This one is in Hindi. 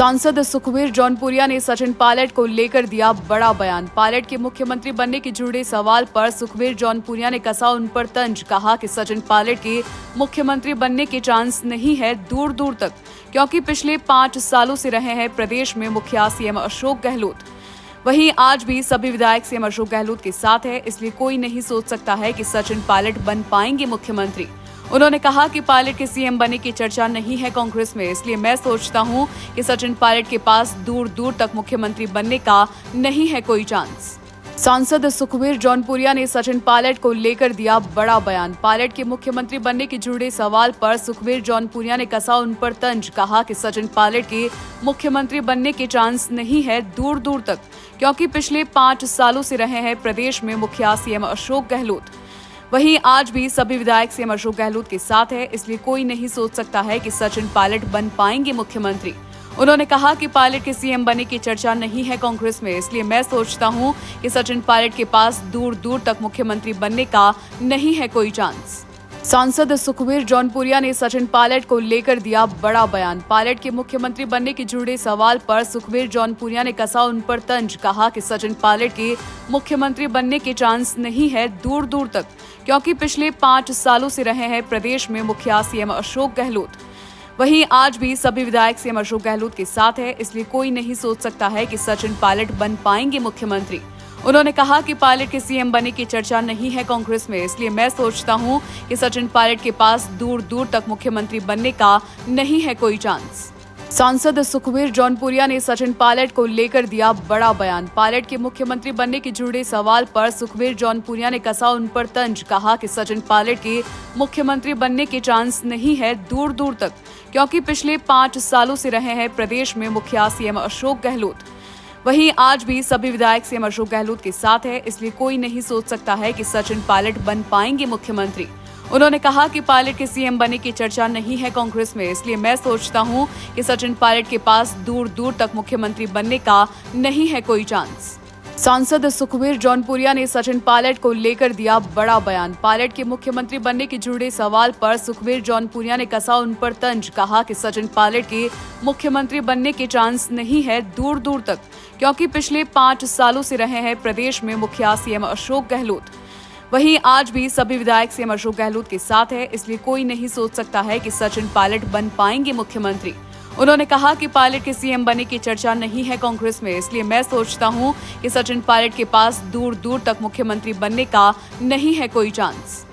सांसद सुखबीर जौनपुरिया ने सचिन पायलट को लेकर दिया बड़ा बयान। पायलट के मुख्यमंत्री बनने के जुड़े सवाल पर सुखबीर जौनपुरिया ने कसा उन पर तंज। कहा कि सचिन पायलट के मुख्यमंत्री बनने के चांस नहीं है दूर दूर तक, क्योंकि पिछले 5 सालों से रहे हैं प्रदेश में मुखिया सीएम अशोक गहलोत। वहीं आज भी सभी विधायक सीएम अशोक गहलोत के साथ है, इसलिए कोई नहीं सोच सकता है कि सचिन पायलट बन पाएंगे मुख्यमंत्री। उन्होंने कहा कि पायलट के सीएम बनने की चर्चा नहीं है कांग्रेस में, इसलिए मैं सोचता हूं कि सचिन पायलट के पास दूर दूर तक मुख्यमंत्री बनने का नहीं है कोई चांस। सांसद सुखबीर जौनपुरिया ने सचिन पायलट को लेकर दिया बड़ा बयान। पायलट के मुख्यमंत्री बनने के जुड़े सवाल पर सुखबीर जौनपुरिया ने कसा उन पर तंज। कहा कि सचिन पायलट के मुख्यमंत्री बनने के चांस नहीं है दूर दूर तक, क्योंकि पिछले 5 सालों से रहे हैं प्रदेश में मुखिया सीएम अशोक गहलोत। वहीं आज भी सभी विधायक सीएम अशोक गहलोत के साथ है, इसलिए कोई नहीं सोच सकता है कि सचिन पायलट बन पाएंगे मुख्यमंत्री। उन्होंने कहा कि पायलट के सीएम बनने की चर्चा नहीं है कांग्रेस में, इसलिए मैं सोचता हूं कि सचिन पायलट के पास दूर दूर तक मुख्यमंत्री बनने का नहीं है कोई चांस। सांसद सुखबीर जौनपुरिया ने सचिन पायलट को लेकर दिया बड़ा बयान। पायलट के मुख्यमंत्री बनने के जुड़े सवाल पर सुखबीर जौनपुरिया ने कसा उन पर तंज। कहा कि सचिन पायलट के मुख्यमंत्री बनने के चांस नहीं है दूर दूर तक, क्योंकि पिछले 5 सालों से रहे हैं प्रदेश में मुखिया सीएम अशोक गहलोत। वहीं आज भी सभी विधायक सीएम अशोक गहलोत के साथ है, इसलिए कोई नहीं सोच सकता है कि सचिन पायलट बन पाएंगे मुख्यमंत्री। उन्होंने कहा कि पायलट के सीएम बनने की चर्चा नहीं है कांग्रेस में, इसलिए मैं सोचता हूं कि सचिन पायलट के पास दूर दूर तक मुख्यमंत्री बनने का नहीं है कोई चांस। सांसद सुखबीर जौनपुरिया ने सचिन पायलट को लेकर दिया बड़ा बयान। पायलट के मुख्यमंत्री बनने के जुड़े सवाल पर सुखबीर जौनपुरिया ने कसा उन पर तंज। कहा कि सचिन पायलट के मुख्यमंत्री बनने के चांस नहीं है दूर दूर तक, क्योंकि पिछले 5 सालों से रहे हैं प्रदेश में मुखिया सीएम अशोक गहलोत। वहीं आज भी सभी विधायक सीएम अशोक गहलोत के साथ है, इसलिए कोई नहीं सोच सकता है कि सचिन पायलट बन पाएंगे मुख्यमंत्री। उन्होंने कहा कि पायलट के सीएम बनने की चर्चा नहीं है कांग्रेस में, इसलिए मैं सोचता हूं कि सचिन पायलट के पास दूर दूर तक मुख्यमंत्री बनने का नहीं है कोई चांस। सांसद सुखबीर जौनपुरिया ने सचिन पायलट को लेकर दिया बड़ा बयान। पायलट के मुख्यमंत्री बनने के जुड़े सवाल पर सुखबीर जौनपुरिया ने कसा उन पर तंज। कहा कि सचिन पायलट के मुख्यमंत्री बनने के चांस नहीं है दूर दूर तक, क्योंकि पिछले 5 सालों से रहे हैं प्रदेश में मुखिया सीएम अशोक गहलोत। वहीं आज भी सभी विधायक सीएम अशोक गहलोत के साथ है, इसलिए कोई नहीं सोच सकता है कि सचिन पायलट बन पाएंगे मुख्यमंत्री। उन्होंने कहा कि पायलट के सीएम बनने की चर्चा नहीं है कांग्रेस में, इसलिए मैं सोचता हूं कि सचिन पायलट के पास दूर दूर तक मुख्यमंत्री बनने का नहीं है कोई चांस।